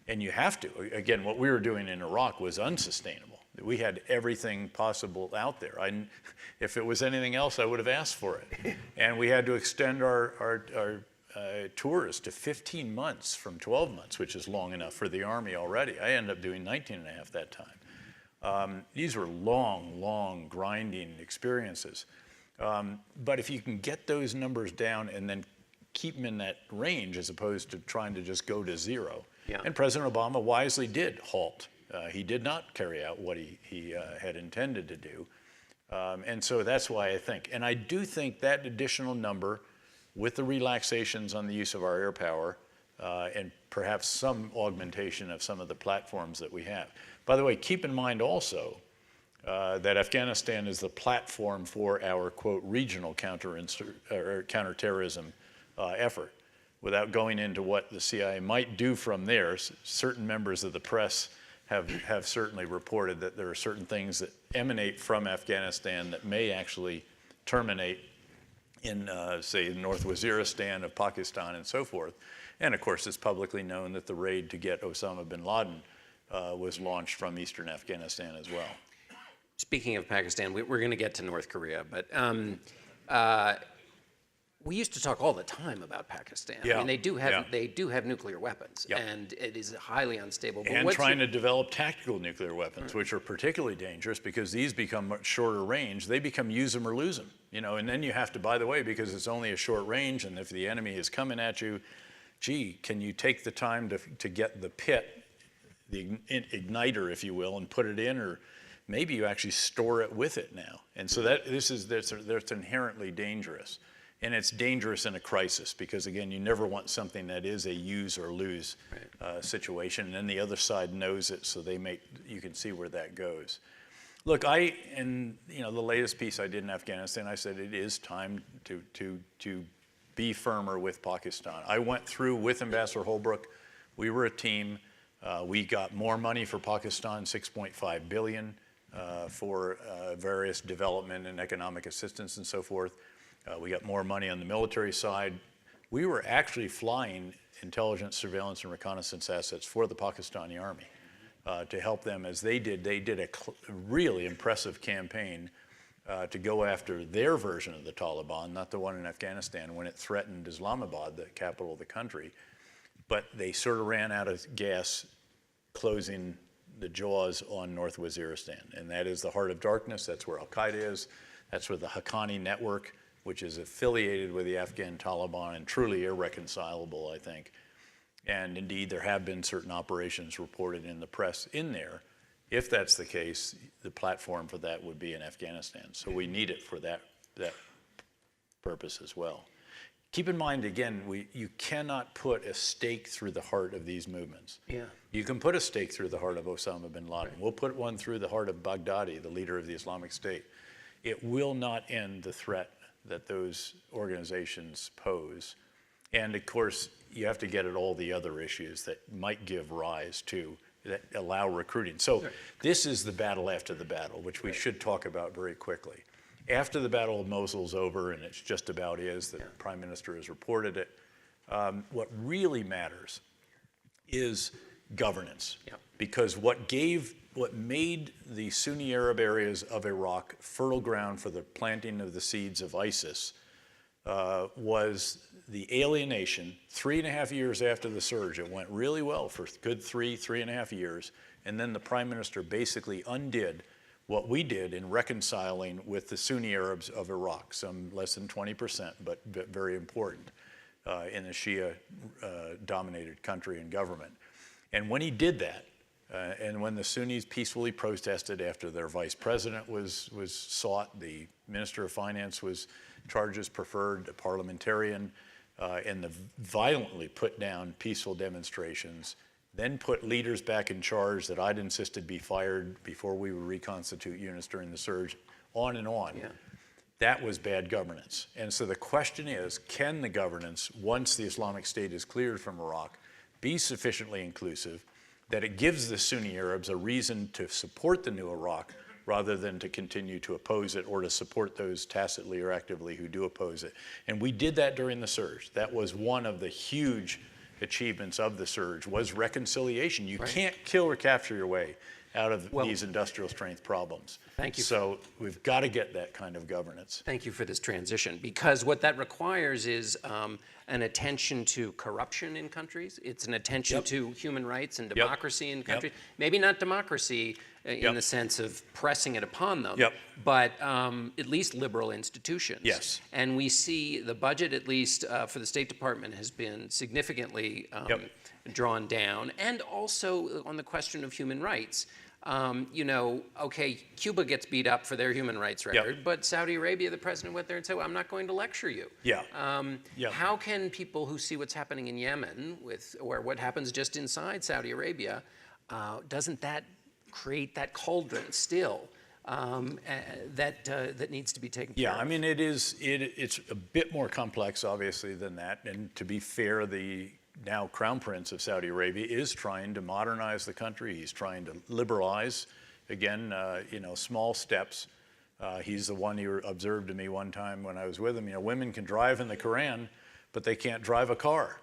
And you have to. Again, what we were doing in Iraq was unsustainable. We had everything possible out there. If it was anything else, I would have asked for it. And we had to extend our tours to 15 months from 12 months, which is long enough for the Army already. I ended up doing 19 and a half that time. These were long, grinding experiences. But if you can get those numbers down and then keep them in that range as opposed to trying to just go to zero. Yeah. And President Obama wisely did halt. He did not carry out what he had intended to do. And so that's why I think. And I do think that additional number, with the relaxations on the use of our air power, and perhaps some augmentation of some of the platforms that we have. By the way, keep in mind also that Afghanistan is the platform for our, quote, regional counterterrorism effort. Without going into what the CIA might do from there, certain members of the press have certainly reported that there are certain things that emanate from Afghanistan that may actually terminate in, say, North Waziristan of Pakistan and so forth. And of course, it's publicly known that the raid to get Osama bin Laden was launched from eastern Afghanistan as well. Speaking of Pakistan, we're going to get to North Korea, but we used to talk all the time about Pakistan. I Yeah, mean, yeah. they do have nuclear weapons, Yep. and it is highly unstable. But And what's trying to develop tactical nuclear weapons, which are particularly dangerous because these become much shorter range. They become use them or lose them, and then you have to, by the way, because it's only a short range, and if the enemy is coming at you, gee, can you take the time to get the pit, the igniter, if you will, and put it in, or maybe you actually store it with it now. And so that's inherently dangerous. And it's dangerous in a crisis because, again, you never want something that is a use or lose situation. And then the other side knows it, so you can see where that goes. Look, in the latest piece I did in Afghanistan, I said it is time to be firmer with Pakistan. I went through with Ambassador Holbrooke. We were a team. We got more money for Pakistan, $6.5 billion for various development and economic assistance and so forth. We got more money on the military side. We were actually flying intelligence, surveillance, and reconnaissance assets for the Pakistani army to help them as they did. They did a really impressive campaign to go after their version of the Taliban, not the one in Afghanistan, when it threatened Islamabad, the capital of the country. But they sort of ran out of gas closing the jaws on North Waziristan. And that is the heart of darkness. That's where Al-Qaeda is. That's where the Haqqani network, which is affiliated with the Afghan Taliban and truly irreconcilable, I think. And indeed, there have been certain operations reported in the press in there. If that's the case, the platform for that would be in Afghanistan. So we need it for that purpose as well. Keep in mind, again, you cannot put a stake through the heart of these movements. Yeah. You can put a stake through the heart of Osama bin Laden. We'll put one through the heart of Baghdadi, the leader of the Islamic State. It will not end the threat that those organizations pose. And of course, you have to get at all the other issues that might give rise to, that allow recruiting. So this is the battle after the battle, which we should talk about very quickly. After the Battle of Mosul's over, and it's just about is, the Prime Minister has reported it, what really matters is governance. Because what made the Sunni Arab areas of Iraq fertile ground for the planting of the seeds of ISIS was the alienation. 3.5 years after the surge, it went really well for good 3.5 years, and then the Prime Minister basically undid what we did in reconciling with the Sunni Arabs of Iraq, some less than 20%, but very important in the Shia-dominated country and government. And when he did that, and when the Sunnis peacefully protested after their vice president was sought, the Minister of Finance was charged as preferred, a parliamentarian, and violently put down peaceful demonstrations, then put leaders back in charge that I'd insisted be fired before we would reconstitute units during the surge, on and on. Yeah. That was bad governance. And so the question is, can the governance, once the Islamic State is cleared from Iraq, be sufficiently inclusive that it gives the Sunni Arabs a reason to support the new Iraq rather than to continue to oppose it or to support those tacitly or actively who do oppose it. And we did that during the surge. That was one of the huge achievements of the surge, was reconciliation. You can't kill or capture your way out of these industrial strength problems. Thank you. So we've got to get that kind of governance. Thank you for this transition, because what that requires is an attention to corruption in countries. It's an attention to human rights and democracy in countries. Maybe not democracy in the sense of pressing it upon them, but at least liberal institutions. Yes. And we see the budget, at least for the State Department, has been significantly drawn down. And also on the question of human rights. Cuba gets beat up for their human rights record, but Saudi Arabia, the president went there and said, well, I'm not going to lecture you. How can people who see what's happening in Yemen or what happens just inside Saudi Arabia, doesn't that create that cauldron still that needs to be taken care of? I mean, it's a bit more complex, obviously, than that. And to be fair, the now Crown Prince of Saudi Arabia is trying to modernize the country. He's trying to liberalize, again, small steps. He's the one who observed to me one time when I was with him, women can drive in the Quran, but they can't drive a car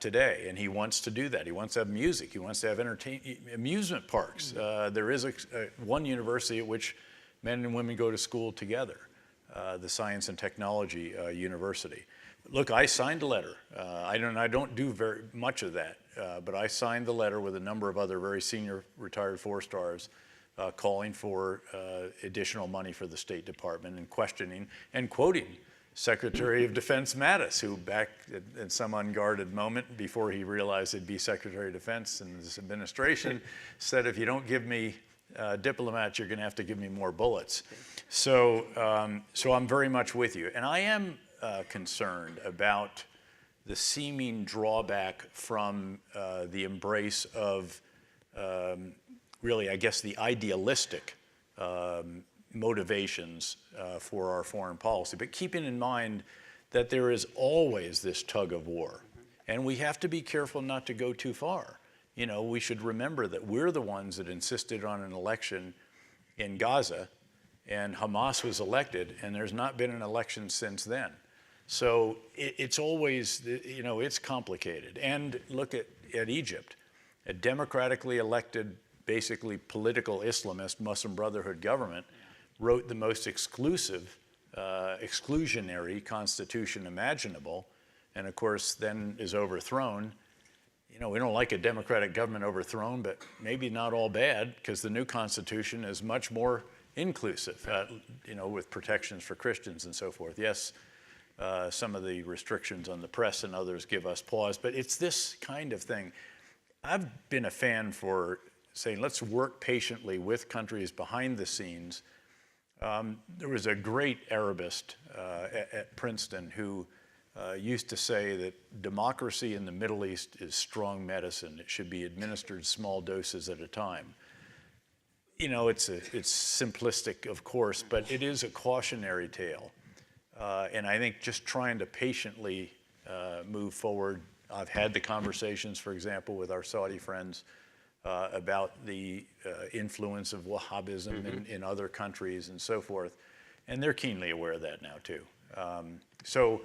today. And he wants to do that. He wants to have music. He wants to have amusement parks. There is one university at which men and women go to school together, the Science and Technology University. Look, I signed a letter. I don't do very much of that, but I signed the letter with a number of other very senior retired four-stars calling for additional money for the State Department and questioning and quoting Secretary of Defense Mattis, who back in some unguarded moment before he realized he'd be Secretary of Defense in this administration, said, if you don't give me diplomats, you're going to have to give me more bullets. So I'm very much with you. And I am concerned about the seeming drawback from the embrace of really, I guess, the idealistic motivations for our foreign policy, but keeping in mind that there is always this tug of war, and we have to be careful not to go too far. You know, we should remember that we're the ones that insisted on an election in Gaza, and Hamas was elected, and there's not been an election since then. So it's always, you know, it's complicated. And look at Egypt, a democratically elected, basically political Islamist Muslim Brotherhood government wrote the most exclusionary constitution imaginable, and of course then is overthrown. You know, we don't like a democratic government overthrown, but maybe not all bad, because the new constitution is much more inclusive, you know, with protections for Christians and so forth. Yes, some of the restrictions on the press and others give us pause, but it's this kind of thing. I've been a fan for saying, let's work patiently with countries behind the scenes. There was a great Arabist at Princeton who used to say that democracy in the Middle East is strong medicine. It should be administered small doses at a time. You know, it's simplistic, of course, but it is a cautionary tale. And I think just trying to patiently move forward. I've had the conversations, for example, with our Saudi friends about the influence of Wahhabism in other countries and so forth. And they're keenly aware of that now, too. So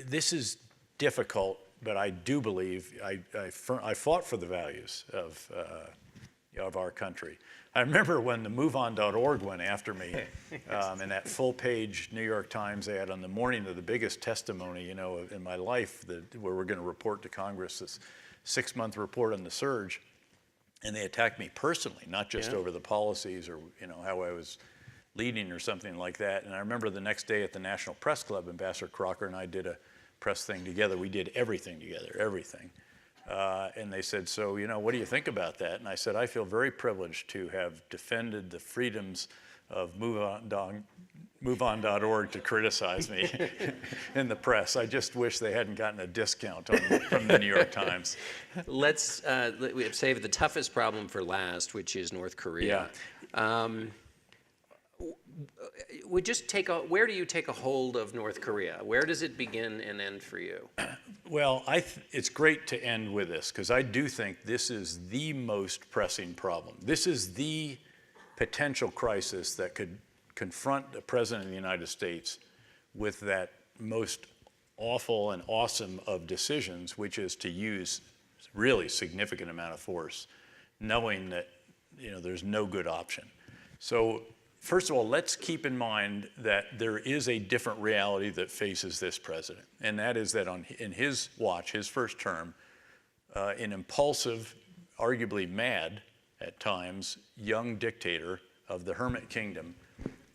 this is difficult, but I do believe I fought for the values of our country. I remember when the MoveOn.org went after me, in that full-page New York Times ad on the morning of the biggest testimony, you know, in my life, where we're going to report to Congress this 6-month report on the surge. And they attacked me personally, not just over the policies or, you know, how I was leading or something like that. And I remember the next day at the National Press Club, Ambassador Crocker and I did a press thing together. We did everything together, everything. And they said, so, you know, what do you think about that? And I said, I feel very privileged to have defended the freedoms of MoveOn.org to criticize me in the press. I just wish they hadn't gotten a discount from the New York Times. Let's save the toughest problem for last, which is North Korea. Yeah. Where do you take a hold of North Korea? Where does it begin and end for you? Well, it's great to end with this, because I do think this is the most pressing problem. This is the potential crisis that could confront the President of the United States with that most awful and awesome of decisions, which is to use really significant amount of force, knowing that, you know, there's no good option. So first of all, let's keep in mind that there is a different reality that faces this president, and that is that in his watch, his first term, an impulsive, arguably mad at times, young dictator of the Hermit Kingdom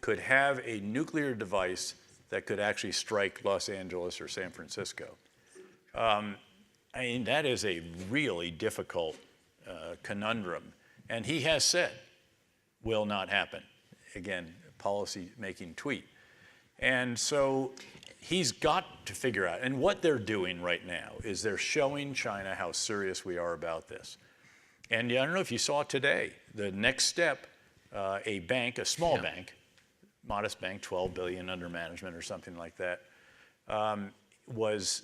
could have a nuclear device that could actually strike Los Angeles or San Francisco. I mean, that is a really difficult conundrum. And he has said, will not happen. Again, policy-making tweet. And so he's got to figure out, and what they're doing right now is they're showing China how serious we are about this. And I don't know if you saw today, the next step, a bank, a small bank, modest bank, 12 billion under management or something like that, was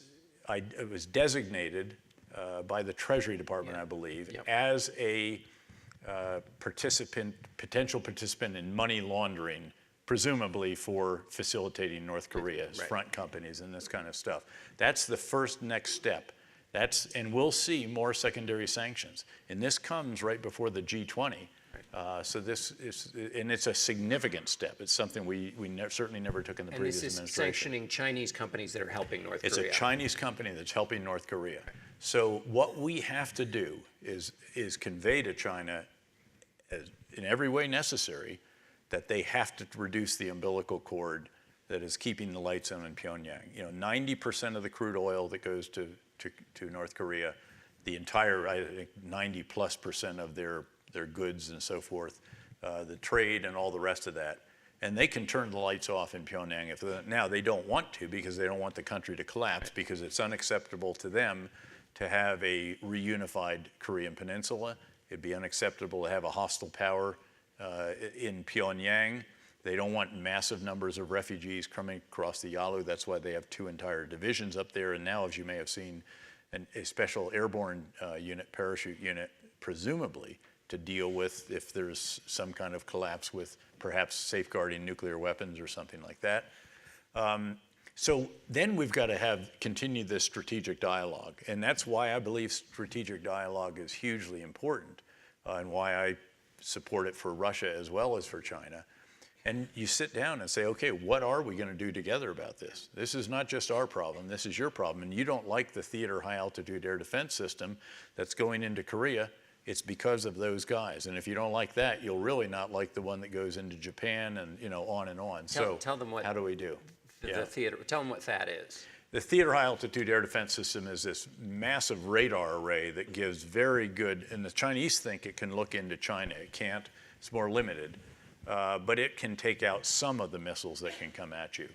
designated by the Treasury Department, I believe, as a potential participant in money laundering, presumably for facilitating North Korea's front companies and this kind of stuff. That's the first next step. And we'll see more secondary sanctions. And this comes right before the G20 So this is, and it's a significant step. It's something we certainly never took in the previous administration. And this is sanctioning Chinese companies that are helping North Korea. It's a Chinese company that's helping North Korea. So what we have to do is convey to China, in every way necessary, that they have to reduce the umbilical cord that is keeping the lights on in Pyongyang. 90% of the crude oil that goes to North Korea, the entire, I think, 90+% of their goods and so forth, the trade and all the rest of that. And they can turn the lights off in Pyongyang. Now, they don't want to because they don't want the country to collapse, because it's unacceptable to them to have a reunified Korean peninsula. It'd be unacceptable to have a hostile power in Pyongyang. They don't want massive numbers of refugees coming across the Yalu. That's why they have 2 entire divisions up there. And now, as you may have seen, a special airborne unit, parachute unit, presumably, to deal with if there's some kind of collapse with perhaps safeguarding nuclear weapons or something like that. So then we've got to continue this strategic dialogue. And that's why I believe strategic dialogue is hugely important, and why I support it for Russia as well as for China. And you sit down and say, okay, what are we going to do together about this? This is not just our problem, this is your problem. And you don't like the theater high-altitude air defense system that's going into Korea, it's because of those guys. And if you don't like that, you'll really not like the one that goes into Japan, and on and on. Tell them what, how do we do? Tell them what THAAD is. The theater high-altitude air defense system is this massive radar array that gives very good, and the Chinese think it can look into China. It can't, it's more limited. But it can take out some of the missiles that can come at you.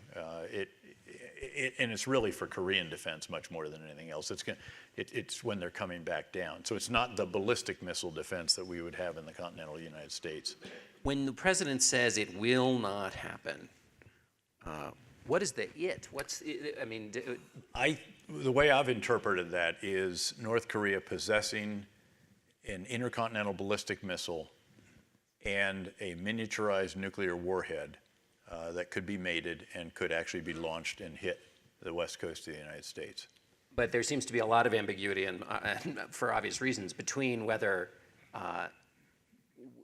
And it's really for Korean defense much more than anything else. It's when they're coming back down. So it's not the ballistic missile defense that we would have in the continental United States. When the president says it will not happen, what is the it? The way I've interpreted that is North Korea possessing an intercontinental ballistic missile and a miniaturized nuclear warhead that could be mated and could actually be launched and hit the west coast of the United States. But there seems to be a lot of ambiguity, and for obvious reasons, between whether,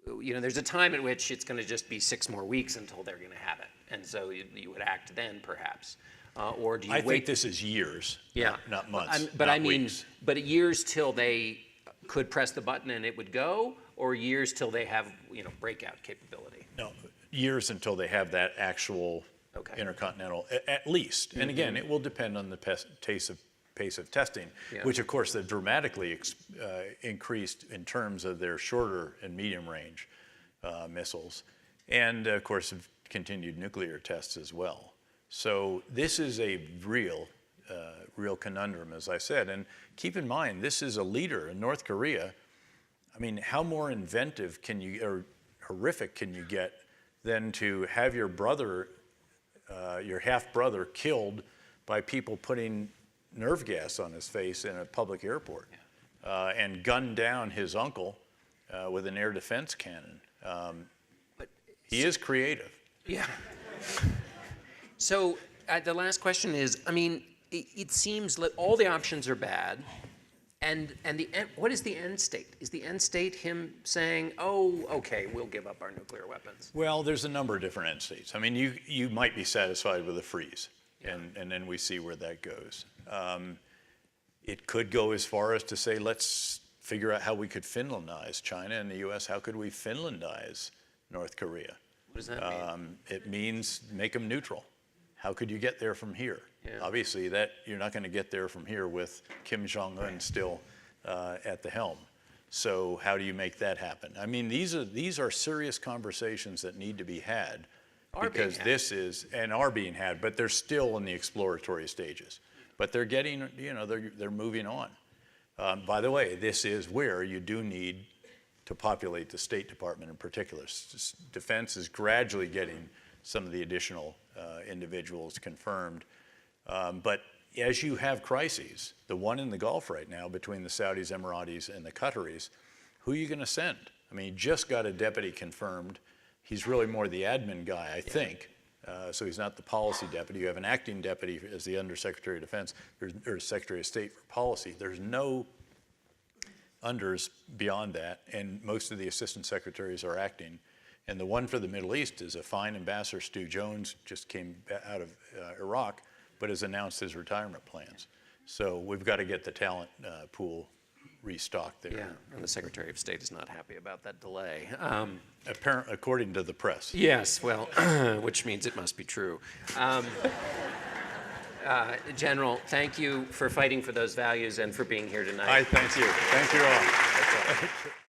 there's a time at which it's going to just be 6 more weeks until they're going to have it. And so you would act then, perhaps. Or do you wait? I think this is years, not months, weeks. But years till they could press the button and it would go, or years till they have, breakout capability? No, years until they have that actual intercontinental, at least. And again, it will depend on the pace of testing, which of course they've dramatically increased in terms of their shorter and medium range missiles. And of course, have continued nuclear tests as well. So this is a real conundrum, as I said. And keep in mind, this is a leader in North Korea. I mean, how more inventive or horrific can you get than to have your brother, your half-brother, killed by people putting nerve gas on his face in a public airport, and gunned down his uncle with an air defense cannon? He is creative. Yeah. So the last question is, it seems that all the options are bad, and what is the end state? Is the end state him saying, oh, okay, we'll give up our nuclear weapons? Well, there's a number of different end states. I mean, you might be satisfied with a freeze, and then we see where that goes. It could go as far as to say, let's figure out how we could Finlandize China and the U.S. How could we Finlandize North Korea? What does that mean? It means make them neutral. How could you get there from here? Yeah. Obviously, you're not going to get there from here with Kim Jong-un still at the helm. So how do you make that happen? I mean, these are serious conversations that need to be had, because this is, and are being had, but they're still in the exploratory stages. But they're getting, they're moving on. By the way, this is where you do need to populate the State Department in particular. Defense is gradually getting some of the additional individuals confirmed. But as you have crises, the one in the Gulf right now between the Saudis, Emiratis, and the Qataris, who are you going to send? I mean, you just got a deputy confirmed. He's really more the admin guy, I think. So he's not the policy deputy. You have an acting deputy as the Undersecretary of Defense, or Secretary of State for Policy. There's no unders beyond that, and most of the assistant secretaries are acting. And the one for the Middle East is a fine ambassador. Stu Jones just came out of Iraq, but has announced his retirement plans. So we've got to get the talent pool restocked there. Yeah, and the Secretary of State is not happy about that delay. According to the press. Yes, well, which means it must be true. General, thank you for fighting for those values and for being here tonight. Thank you. Thank you all.